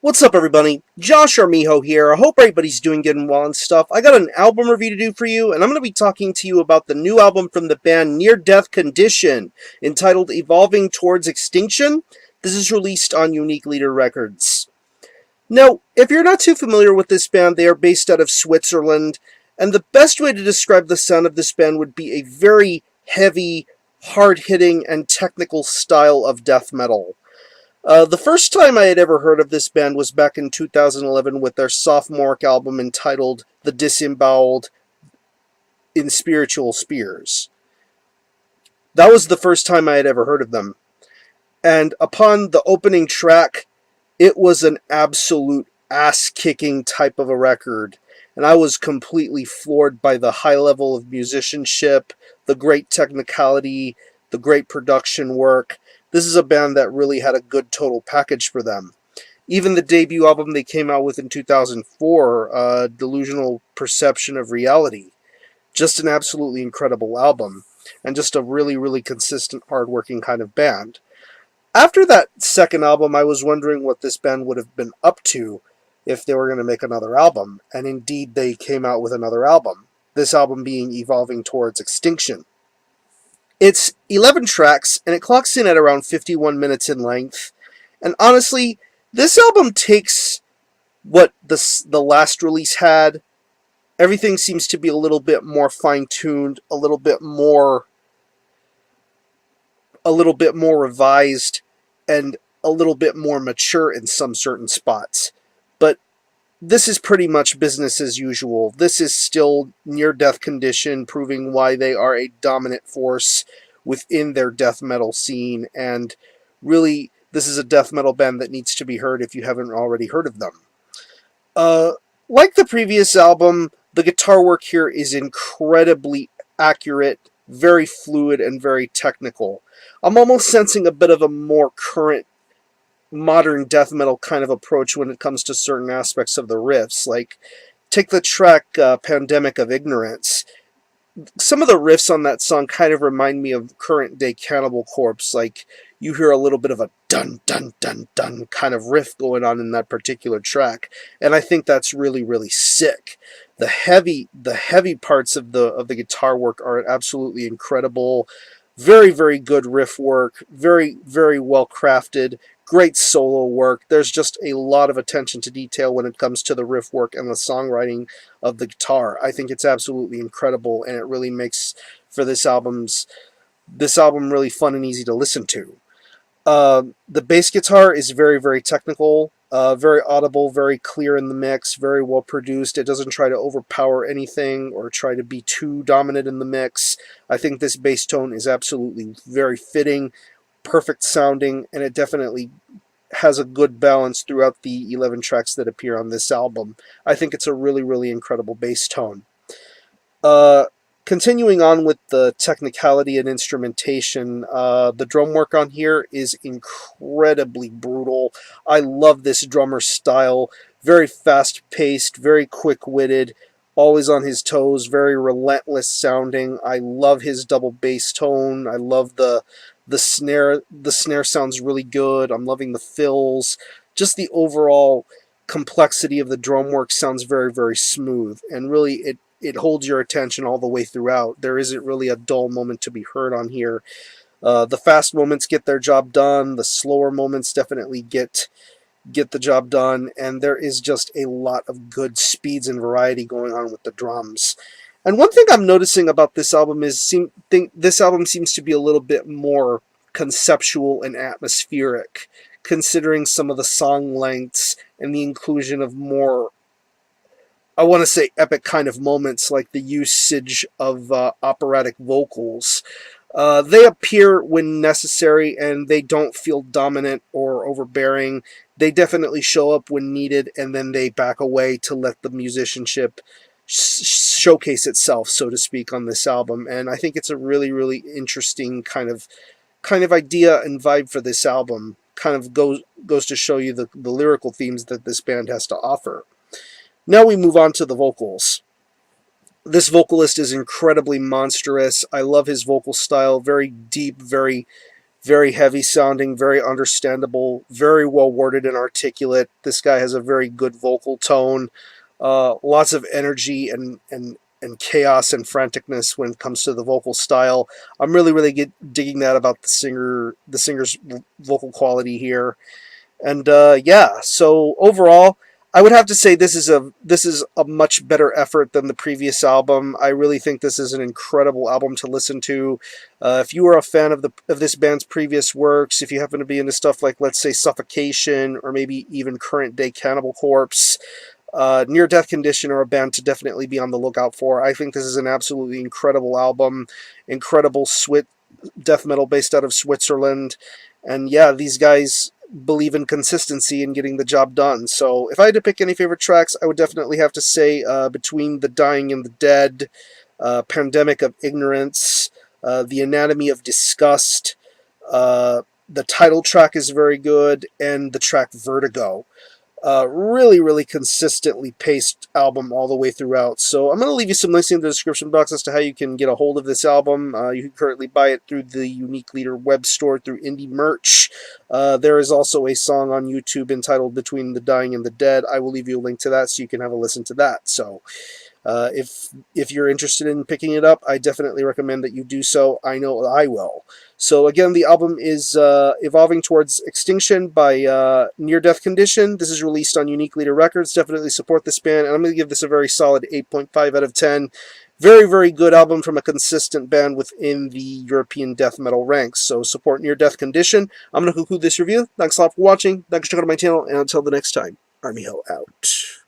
What's up, everybody? Josh Armijo here. I hope everybody's doing good and well and stuff. I got an album review to do for you, and I'm going to be talking to you about the new album from the band Near Death Condition, entitled Evolving Towards Extinction. This is released on Unique Leader Records. Now, if you're not too familiar with this band, they are based out of Switzerland, and the best way to describe the sound of this band would be a very heavy, hard-hitting, and technical style of death metal. The first time I had ever heard of this band was back in 2011 with their sophomoric album entitled The Disemboweled in Spiritual Spears. That was the first time I had ever heard of them. And upon the opening track, it was an absolute ass-kicking type of a record. And I was completely floored by the high level of musicianship, the great technicality, the great production work. This is a band that really had a good total package for them. Even the debut album they came out with in 2004, Delusional Perception of Reality, just an absolutely incredible album, and just a really, really consistent, hard-working kind of band. After that second album, I was wondering what this band would have been up to if they were going to make another album, and indeed they came out with another album, this album being Evolving Towards Extinction. It's 11 tracks, and it clocks in at around 51 minutes in length. And honestly, this album takes what the last release had. Everything seems to be a little bit more fine-tuned, a little bit more revised, and a little bit more mature in some certain spots. But this is pretty much business as usual. This is still Near Death Condition, proving why they are a dominant force within their death metal scene, and really, this is a death metal band that needs to be heard if you haven't already heard of them. Like the previous album, the guitar work here is incredibly accurate, very fluid, and very technical. I'm almost sensing a bit of a more current modern death metal kind of approach when it comes to certain aspects of the riffs. Like, take the track Pandemic of Ignorance. Some of the riffs on that song kind of remind me of current day Cannibal Corpse. Like, you hear a little bit of a dun dun dun dun kind of riff going on in that particular track, and I think that's really, really sick. The heavy parts of the guitar work are absolutely incredible. Very, very good riff work. Very, very well crafted. Great solo work. There's just a lot of attention to detail when it comes to the riff work and the songwriting of the guitar. I think it's absolutely incredible, and it really makes for this album really fun and easy to listen to. The bass guitar is very, very technical, very audible, very clear in the mix, very well produced. It doesn't try to overpower anything or try to be too dominant in the mix. I think this bass tone is absolutely very fitting, perfect sounding, and it definitely has a good balance throughout the 11 tracks that appear on this album. I think it's a really, really incredible bass tone. Continuing on with the technicality and instrumentation, the drum work on here is incredibly brutal. I love this drummer's style. Very fast-paced, very quick-witted, always on his toes, very relentless sounding. I love his double bass tone. I love the snare. The snare sounds really good. I'm loving the fills. Just the overall complexity of the drum work sounds very, very smooth, and really it holds your attention all the way throughout. There isn't really a dull moment to be heard on here. The fast moments get their job done. The slower moments definitely get the job done, and there is just a lot of good speeds and variety going on with the drums. And one thing I'm noticing about this album is this album seems to be a little bit more conceptual and atmospheric, considering some of the song lengths and the inclusion of more, I want to say, epic kind of moments, like the usage of operatic vocals. They appear when necessary, and they don't feel dominant or overbearing. They definitely show up when needed, and then they back away to let the musicianship showcase itself, so to speak, on this album. And I think it's a really, really interesting kind of idea and vibe for this album. Kind of goes to show you the lyrical themes that this band has to offer. Now we move on to the vocals. This vocalist is incredibly monstrous. I love his vocal style. Very deep, very Very heavy sounding, very understandable, very well worded and articulate. This guy has a very good vocal tone, lots of energy and chaos and franticness when it comes to the vocal style. I'm really digging that about the singer's vocal quality here. And yeah, so overall, I would have to say this is a much better effort than the previous album. I really think this is an incredible album to listen to. If you are a fan of this band's previous works, if you happen to be into stuff like, let's say, Suffocation, or maybe even current day Cannibal Corpse, Near Death Condition are a band to definitely be on the lookout for. I think this is an absolutely incredible album, incredible death metal based out of Switzerland. And yeah, these guys believe in consistency and getting the job done. So if I had to pick any favorite tracks, I would definitely have to say Between the Dying and the Dead, Pandemic of Ignorance, The Anatomy of Disgust. The title track is very good, and the track Vertigo. Really consistently paced album all the way throughout. So I'm going to leave you some links in the description box as to how you can get a hold of this album. You can currently buy it through the Unique Leader web store through Indie Merch. There is also a song on YouTube entitled Between the Dying and the Dead. I will leave you a link to that so you can have a listen to that. So if you're interested in picking it up, I definitely recommend that you do so. I know I will. So again, the album is Evolving Towards Extinction by Near Death Condition. This is released on Unique Leader Records. Definitely support this band, and I'm going to give this a very solid 8.5 out of 10. Very good album from a consistent band within the European death metal ranks. So support Near Death Condition. I'm going to conclude this review. Thanks a lot for watching. Thanks for checking out my channel, and until the next time, Army Ho out.